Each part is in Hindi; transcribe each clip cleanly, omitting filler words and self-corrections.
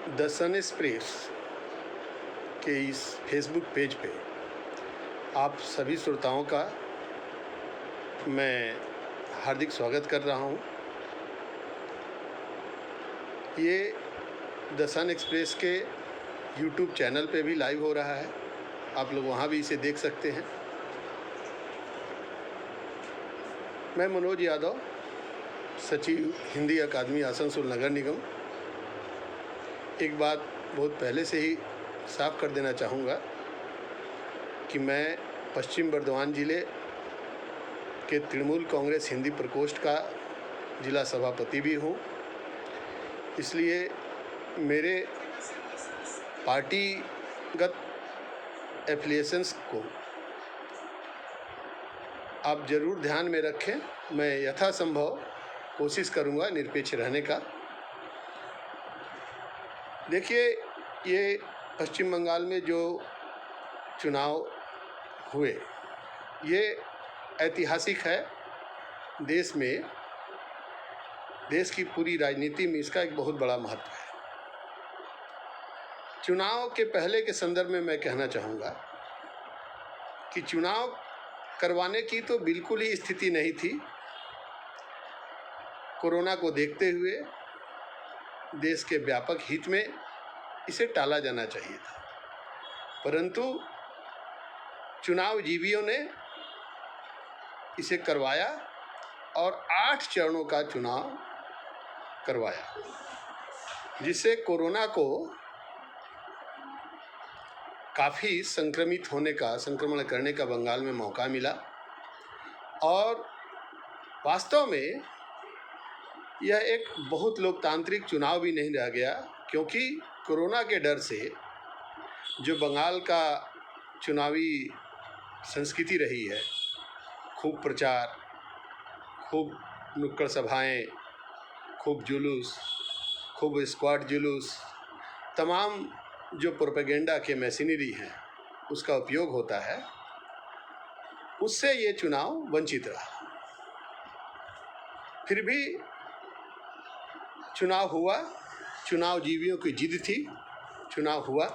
द सन एक्सप्रेस के इस फेसबुक पेज पे आप सभी श्रोताओं का मैं हार्दिक स्वागत कर रहा हूँ। ये द सन एक्सप्रेस के यूट्यूब चैनल पे भी लाइव हो रहा है, आप लोग वहाँ भी इसे देख सकते हैं। मैं मनोज यादव, सचिव हिंदी अकादमी आसनसोल नगर निगम, एक बात बहुत पहले से ही साफ कर देना चाहूँगा कि मैं पश्चिम बर्धमान ज़िले के तृणमूल कांग्रेस हिंदी प्रकोष्ठ का जिला सभापति भी हूँ। इसलिए मेरे पार्टीगत एफिलिएशंस को आप ज़रूर ध्यान में रखें। मैं यथासंभव कोशिश करूँगा निरपेक्ष रहने का। देखिए, ये पश्चिम बंगाल में जो चुनाव हुए ये ऐतिहासिक है। देश की पूरी राजनीति में इसका एक बहुत बड़ा महत्व है। चुनाव के पहले के संदर्भ में मैं कहना चाहूँगा कि चुनाव करवाने की तो बिल्कुल ही स्थिति नहीं थी। कोरोना को देखते हुए देश के व्यापक हित में इसे टाला जाना चाहिए था, परंतु चुनाव जीवियों ने इसे करवाया और 8 चरणों का चुनाव करवाया, जिससे कोरोना को काफ़ी संक्रमण करने का बंगाल में मौका मिला। और वास्तव में यह एक बहुत लोकतांत्रिक चुनाव भी नहीं रह गया, क्योंकि कोरोना के डर से जो बंगाल का चुनावी संस्कृति रही है, खूब प्रचार, खूब नुक्कड़ सभाएं, खूब जुलूस, खूब स्क्वाड जुलूस, तमाम जो प्रोपेगेंडा के मशीनरी हैं उसका उपयोग होता है, उससे ये चुनाव वंचित रहा। फिर भी चुनाव हुआ, चुनाव जीवियों की जिद थी, चुनाव हुआ।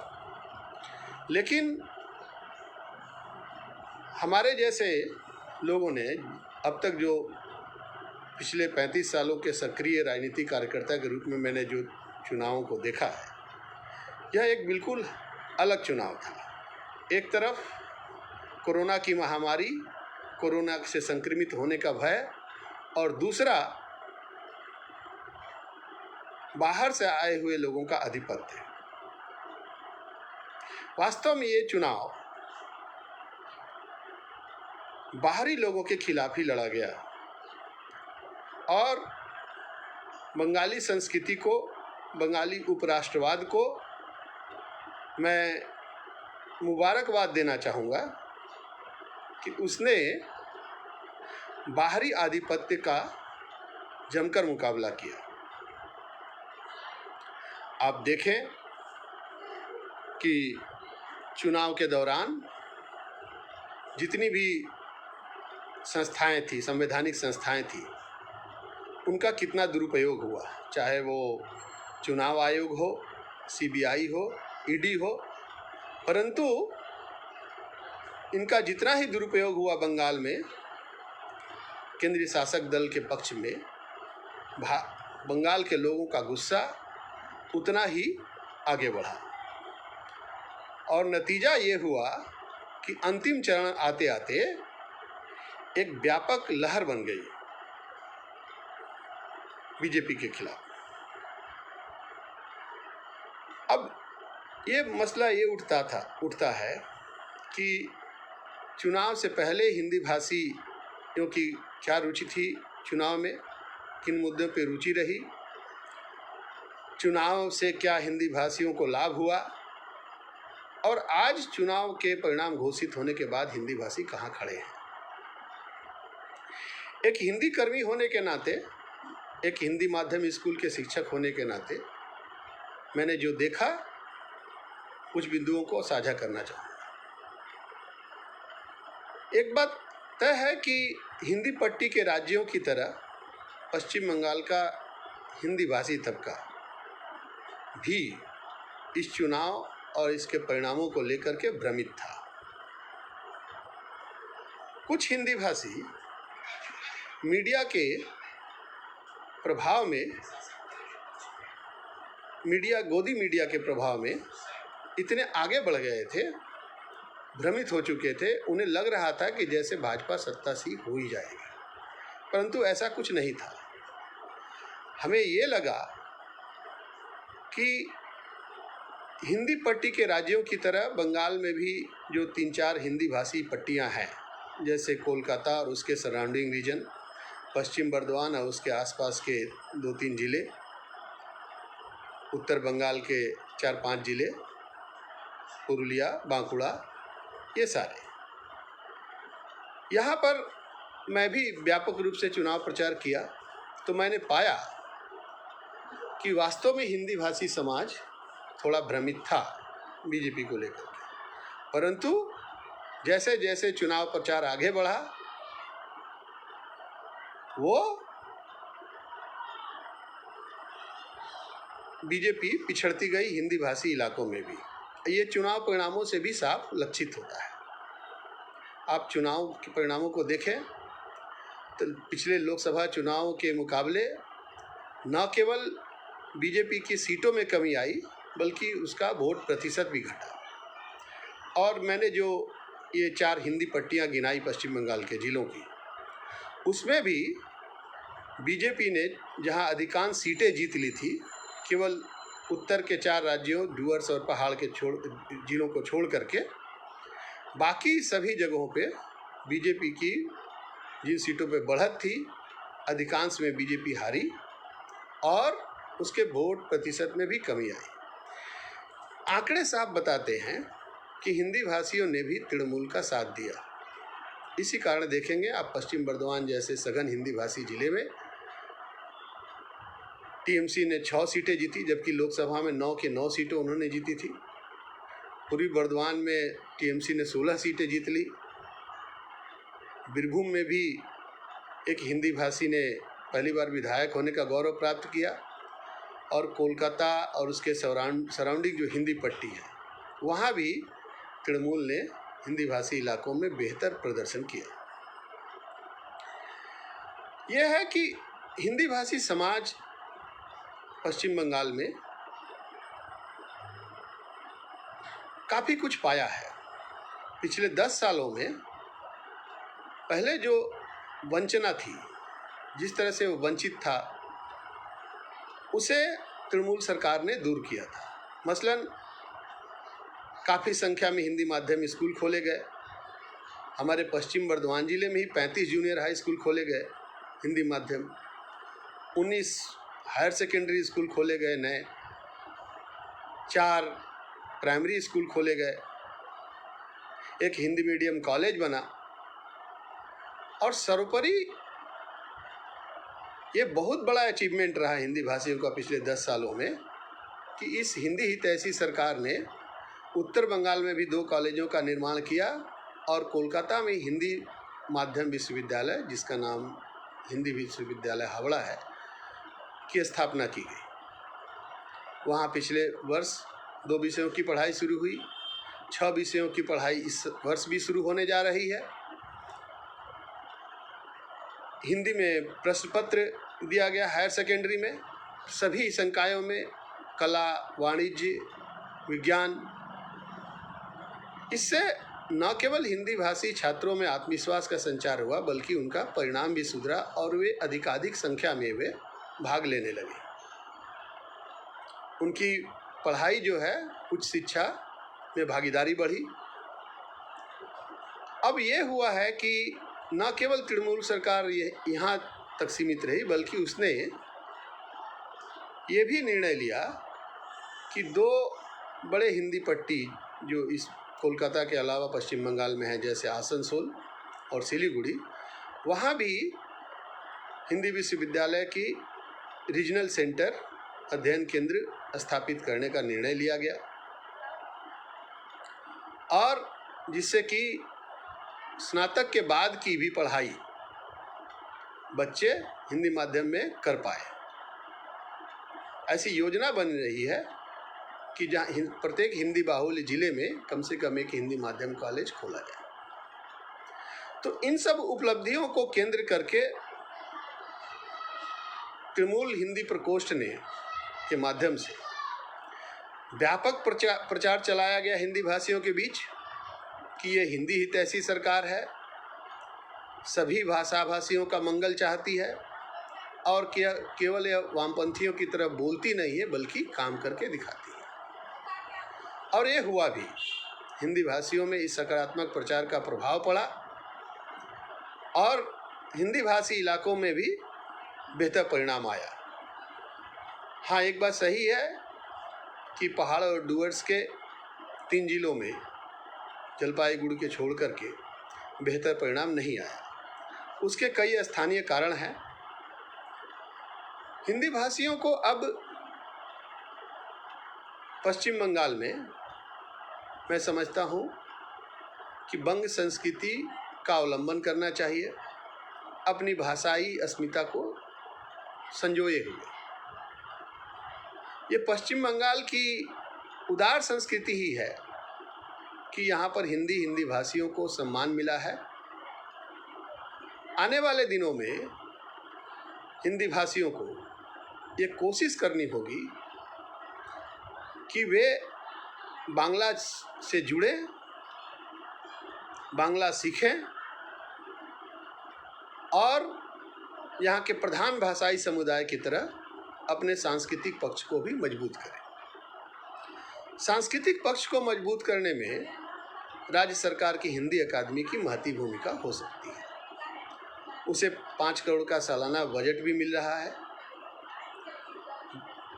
लेकिन हमारे जैसे लोगों ने अब तक जो पिछले 35 सालों के सक्रिय राजनीतिक कार्यकर्ता के रूप में मैंने जो चुनावों को देखा है, यह एक बिल्कुल अलग चुनाव था। एक तरफ कोरोना की महामारी, कोरोना से संक्रमित होने का भय, और दूसरा बाहर से आए हुए लोगों का आधिपत्य। वास्तव में ये चुनाव बाहरी लोगों के खिलाफ ही लड़ा गया और बंगाली संस्कृति को, बंगाली उपराष्ट्रवाद को मैं मुबारकबाद देना चाहूँगा कि उसने बाहरी आधिपत्य का जमकर मुकाबला किया। आप देखें कि चुनाव के दौरान जितनी भी संस्थाएं थी, संवैधानिक संस्थाएं थी, उनका कितना दुरुपयोग हुआ, चाहे वो चुनाव आयोग हो, सीबीआई हो, ईडी हो, परंतु इनका जितना ही दुरुपयोग हुआ बंगाल में केंद्रीय शासक दल के पक्ष में, बंगाल के लोगों का गुस्सा उतना ही आगे बढ़ा और नतीजा ये हुआ कि अंतिम चरण आते आते एक व्यापक लहर बन गई बीजेपी के खिलाफ। अब ये मसला ये उठता है कि चुनाव से पहले हिंदी भाषियों की क्या रुचि थी चुनाव में, किन मुद्दों पे रुचि रही, चुनाव से क्या हिंदी भाषियों को लाभ हुआ, और आज चुनाव के परिणाम घोषित होने के बाद हिंदी भाषी कहाँ खड़े हैं। एक हिंदी कर्मी होने के नाते, एक हिंदी माध्यम स्कूल के शिक्षक होने के नाते मैंने जो देखा कुछ बिंदुओं को साझा करना चाहूँगा। एक बात तय है कि हिंदी पट्टी के राज्यों की तरह पश्चिम बंगाल का हिंदी भाषी तबका भी इस चुनाव और इसके परिणामों को लेकर के भ्रमित था। कुछ हिंदी भाषी मीडिया के प्रभाव में, गोदी मीडिया के प्रभाव में इतने आगे बढ़ गए थे, भ्रमित हो चुके थे, उन्हें लग रहा था कि जैसे भाजपा सत्तासीन हो ही जाएगी, परंतु ऐसा कुछ नहीं था। हमें ये लगा कि हिंदी पट्टी के राज्यों की तरह बंगाल में भी जो 3-4 हिंदी भाषी पट्टियां हैं, जैसे कोलकाता और उसके सराउंडिंग रीजन, पश्चिम बर्दवान और उसके आसपास के 2-3 ज़िले, उत्तर बंगाल के 4-5 ज़िले, पुरुलिया, बांकुड़ा, ये सारे। यहाँ पर मैं भी व्यापक रूप से चुनाव प्रचार किया तो मैंने पाया कि वास्तव में हिंदी भाषी समाज थोड़ा भ्रमित था बीजेपी को लेकर के, परंतु जैसे जैसे चुनाव प्रचार आगे बढ़ा वो बीजेपी पिछड़ती गई हिंदी भाषी इलाकों में भी। ये चुनाव परिणामों से भी साफ लक्षित होता है। आप चुनाव के परिणामों को देखें तो पिछले लोकसभा चुनाव के मुकाबले न केवल बीजेपी की सीटों में कमी आई बल्कि उसका वोट प्रतिशत भी घटा। और मैंने जो ये 4 हिंदी पट्टियां गिनाई पश्चिम बंगाल के ज़िलों की, उसमें भी बीजेपी ने जहां अधिकांश सीटें जीत ली थी, केवल उत्तर के 4 राज्यों डुअर्स और पहाड़ के ज़िलों को छोड़ करके बाकी सभी जगहों पे बीजेपी की जिन सीटों पे बढ़त थी, अधिकांश में बीजेपी हारी और उसके वोट प्रतिशत में भी कमी आई। आंकड़े साफ बताते हैं कि हिंदी भाषियों ने भी तृणमूल का साथ दिया। इसी कारण देखेंगे आप पश्चिम बर्दवान जैसे सघन हिंदी भाषी जिले में टीएमसी ने 6 सीटें जीती, जबकि लोकसभा में 9 के 9 सीटें उन्होंने जीती थी। पूर्वी बर्दवान में टीएमसी ने 16 सीटें जीत ली। बीरभूम में भी एक हिंदी भाषी ने पहली बार विधायक होने का गौरव प्राप्त किया। और कोलकाता और उसके सराउंडिंग जो हिंदी पट्टी है, वहाँ भी तृणमूल ने हिंदी भाषी इलाकों में बेहतर प्रदर्शन किया। यह है कि हिंदी भाषी समाज पश्चिम बंगाल में काफ़ी कुछ पाया है। पिछले 10 सालों में पहले जो वंचना थी, जिस तरह से वो वंचित था, उसे तृणमूल सरकार ने दूर किया था। मसलन काफ़ी संख्या में हिंदी माध्यम स्कूल खोले गए। हमारे पश्चिम बर्दवान जिले में ही 35 जूनियर हाई स्कूल खोले गए हिंदी माध्यम, 19 हायर सेकेंडरी स्कूल खोले गए नए, 4 प्राइमरी स्कूल खोले गए, एक हिंदी मीडियम कॉलेज बना। और सर्वोपरि ये बहुत बड़ा अचीवमेंट रहा हिंदी भाषियों का पिछले 10 सालों में कि इस हिंदी हितैषी सरकार ने उत्तर बंगाल में भी 2 कॉलेजों का निर्माण किया और कोलकाता में हिंदी माध्यम विश्वविद्यालय, जिसका नाम हिंदी विश्वविद्यालय हावड़ा है, की स्थापना की गई। वहाँ पिछले वर्ष 2 विषयों की पढ़ाई शुरू हुई, 6 विषयों की पढ़ाई इस वर्ष भी शुरू होने जा रही है। हिंदी में प्रश्न पत्र दिया गया हायर सेकेंडरी में, सभी संकायों में, कला, वाणिज्य, विज्ञान। इससे न केवल हिंदी भाषी छात्रों में आत्मविश्वास का संचार हुआ बल्कि उनका परिणाम भी सुधरा और वे अधिकाधिक संख्या में वे भाग लेने लगे। उनकी पढ़ाई जो है, उच्च शिक्षा में भागीदारी बढ़ी। अब ये हुआ है कि न केवल तृणमूल सरकार यहाँ तक सीमित रही बल्कि उसने ये भी निर्णय लिया कि 2 बड़े हिंदी पट्टी जो इस कोलकाता के अलावा पश्चिम बंगाल में है, जैसे आसनसोल और सिलीगुड़ी, वहाँ भी हिंदी विश्वविद्यालय की रीजनल सेंटर, अध्ययन केंद्र स्थापित करने का निर्णय लिया गया और जिससे कि स्नातक के बाद की भी पढ़ाई बच्चे हिंदी माध्यम में कर पाए। ऐसी योजना बन रही है कि जहाँ प्रत्येक हिंदी बाहुल्य जिले में कम से कम एक हिंदी माध्यम कॉलेज खोला जाए। तो इन सब उपलब्धियों को केंद्र करके तृणमूल हिंदी प्रकोष्ठ ने के माध्यम से व्यापक प्रचार चलाया गया हिंदी भाषियों के बीच कि ये हिंदी हितैषी सरकार है, सभी भाषा भाषियों का मंगल चाहती है और केवल यह वामपंथियों की तरह बोलती नहीं है बल्कि काम करके दिखाती है। और ये हुआ भी। हिंदी भाषियों में इस सकारात्मक प्रचार का प्रभाव पड़ा और हिंदी भाषी इलाकों में भी बेहतर परिणाम आया। हाँ, एक बात सही है कि पहाड़ और डुवर्स के 3 जिलों में जलपाईगुड़ी के छोड़ करके बेहतर परिणाम नहीं आया। उसके कई स्थानीय कारण हैं। हिंदी भाषियों को अब पश्चिम बंगाल में मैं समझता हूँ कि बंग संस्कृति का अवलंबन करना चाहिए, अपनी भाषाई अस्मिता को संजोए हुए। ये पश्चिम बंगाल की उदार संस्कृति ही है कि यहाँ पर हिंदी भाषियों को सम्मान मिला है। आने वाले दिनों में हिंदी भाषियों को ये कोशिश करनी होगी कि वे बांग्ला से जुड़े, बांग्ला सीखें और यहाँ के प्रधान भाषाई समुदाय की तरह अपने सांस्कृतिक पक्ष को भी मजबूत करें। सांस्कृतिक पक्ष को मजबूत करने में राज्य सरकार की हिंदी अकादमी की महती भूमिका हो सकती है। उसे 5 करोड़ का सालाना बजट भी मिल रहा है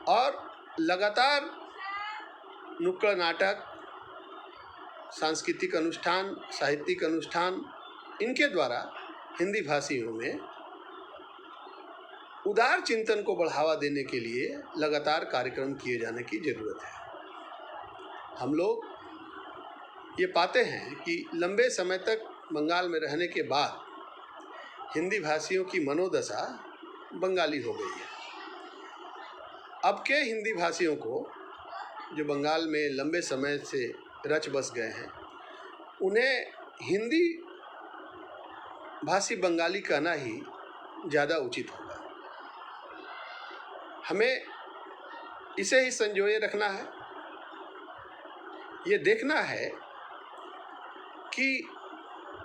और लगातार नुक्कड़ नाटक, सांस्कृतिक अनुष्ठान, साहित्यिक अनुष्ठान, इनके द्वारा हिंदी भाषियों में उदार चिंतन को बढ़ावा देने के लिए लगातार कार्यक्रम किए जाने की जरूरत है। हम लोग ये पाते हैं कि लंबे समय तक बंगाल में रहने के बाद हिंदी भाषियों की मनोदशा बंगाली हो गई है। अब के हिंदी भाषियों को जो बंगाल में लंबे समय से रच बस गए हैं, उन्हें हिंदी भाषी बंगाली कहना ही ज़्यादा उचित होगा। हमें इसे ही संजोए रखना है। ये देखना है कि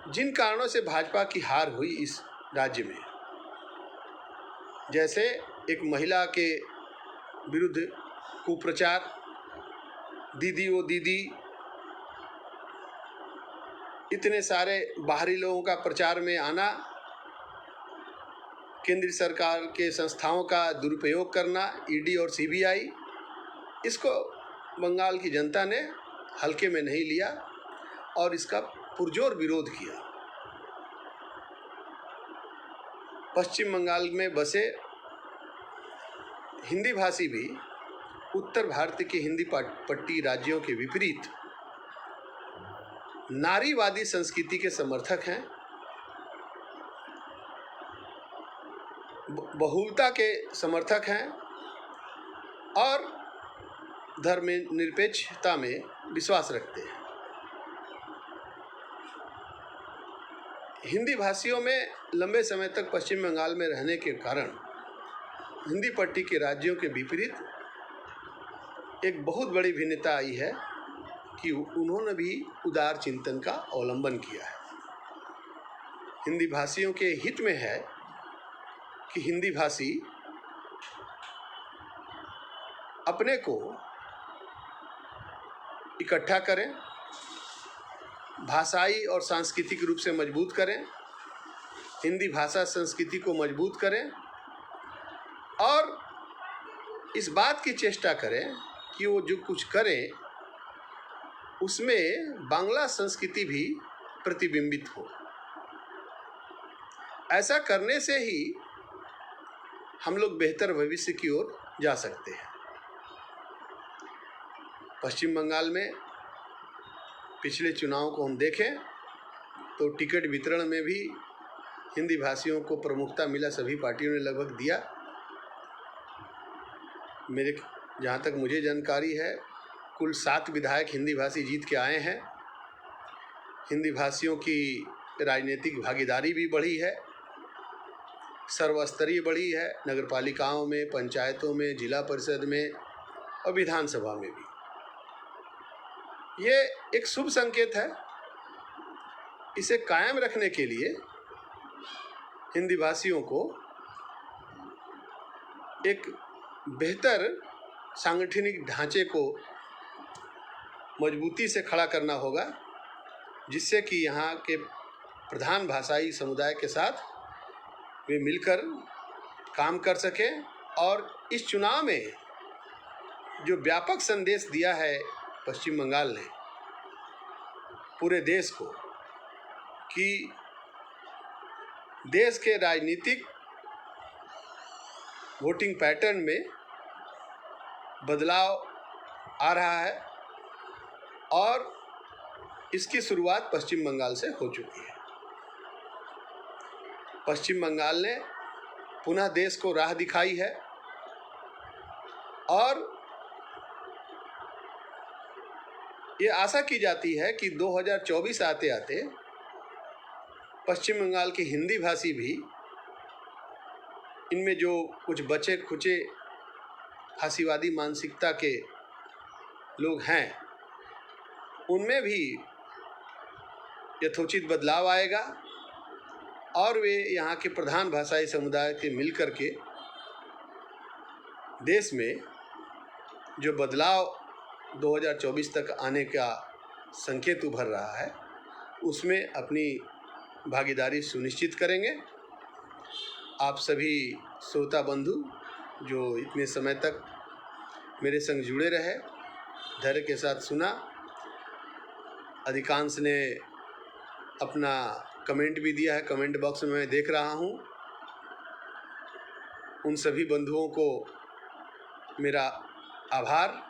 जिन कारणों से भाजपा की हार हुई इस राज्य में, जैसे एक महिला के विरुद्ध कुप्रचार, दीदी ओ दीदी, इतने सारे बाहरी लोगों का प्रचार में आना, केंद्र सरकार के संस्थाओं का दुरुपयोग करना, ईडी और सीबीआई, इसको बंगाल की जनता ने हल्के में नहीं लिया और इसका पुरजोर विरोध किया। पश्चिम बंगाल में बसे हिंदी भाषी भी उत्तर भारत के हिंदी पट्टी राज्यों के विपरीत नारीवादी संस्कृति के समर्थक हैं, बहुलता के समर्थक हैं और धर्मनिरपेक्षता में विश्वास रखते हैं। हिंदी भाषियों में लंबे समय तक पश्चिम बंगाल में रहने के कारण हिंदी पट्टी के राज्यों के विपरीत एक बहुत बड़ी भिन्नता आई है कि उन्होंने भी उदार चिंतन का अवलंबन किया है। हिंदी भाषियों के हित में है कि हिंदी भाषी अपने को इकट्ठा करें, भाषाई और सांस्कृतिक रूप से मजबूत करें, हिंदी भाषा संस्कृति को मजबूत करें और इस बात की चेष्टा करें कि वो जो कुछ करें उसमें बांग्ला संस्कृति भी प्रतिबिंबित हो। ऐसा करने से ही हम लोग बेहतर भविष्य की ओर जा सकते हैं। पश्चिम बंगाल में पिछले चुनाव को हम देखें तो टिकट वितरण में भी हिंदी भाषियों को प्रमुखता मिला, सभी पार्टियों ने लगभग दिया। जहाँ तक मुझे जानकारी है, कुल 7 विधायक हिंदी भाषी जीत के आए हैं। हिंदी भाषियों की राजनीतिक भागीदारी भी बढ़ी है, सर्वस्तरीय बढ़ी है, नगर पालिकाओं में, पंचायतों में, जिला परिषद में और विधानसभा में भी। ये एक शुभ संकेत है। इसे कायम रखने के लिए हिंदी भाषियों को एक बेहतर सांगठनिक ढांचे को मजबूती से खड़ा करना होगा, जिससे कि यहाँ के प्रधान भाषाई समुदाय के साथ वे मिलकर काम कर सकें और इस चुनाव में जो व्यापक संदेश दिया है पश्चिम बंगाल ने पूरे देश को कि देश के राजनीतिक वोटिंग पैटर्न में बदलाव आ रहा है और इसकी शुरुआत पश्चिम बंगाल से हो चुकी है। पश्चिम बंगाल ने पुनः देश को राह दिखाई है और ये आशा की जाती है कि 2024 आते आते पश्चिम बंगाल के हिंदी भाषी भी, इनमें जो कुछ बचे खुचे फासीवादी मानसिकता के लोग हैं, उनमें भी यथोचित बदलाव आएगा और वे यहाँ के प्रधान भाषाई समुदाय के मिलकर के देश में जो बदलाव 2024 तक आने का संकेत उभर रहा है, उसमें अपनी भागीदारी सुनिश्चित करेंगे। आप सभी श्रोता बंधु जो इतने समय तक मेरे संग जुड़े रहे, धैर्य के साथ सुना, अधिकांश ने अपना कमेंट भी दिया है, कमेंट बॉक्स में मैं देख रहा हूँ। उन सभी बंधुओं को मेरा आभार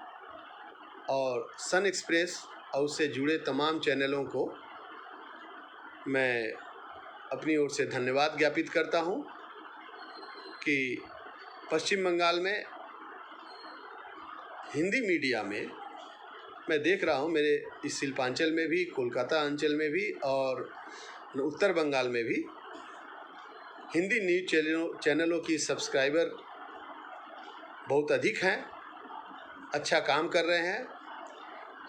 और सन एक्सप्रेस और उससे जुड़े तमाम चैनलों को मैं अपनी ओर से धन्यवाद ज्ञापित करता हूँ कि पश्चिम बंगाल में हिंदी मीडिया में मैं देख रहा हूँ, मेरे इस शिल्पांचल में भी, कोलकाता अंचल में भी और उत्तर बंगाल में भी हिंदी न्यूज़ चैनलों की सब्सक्राइबर बहुत अधिक हैं, अच्छा काम कर रहे हैं।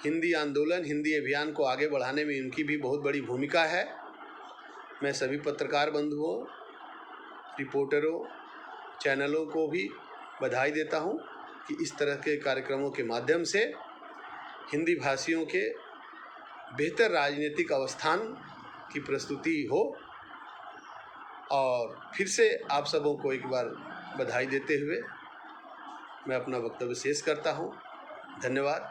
हिंदी आंदोलन, हिंदी अभियान को आगे बढ़ाने में इनकी भी बहुत बड़ी भूमिका है। मैं सभी पत्रकार बंधुओं, रिपोर्टरों, चैनलों को भी बधाई देता हूं कि इस तरह के कार्यक्रमों के माध्यम से हिंदी भाषियों के बेहतर राजनीतिक अवस्थान की प्रस्तुति हो। और फिर से आप सबों को एक बार बधाई देते हुए मैं अपना वक्तव्य शेष करता हूं। धन्यवाद।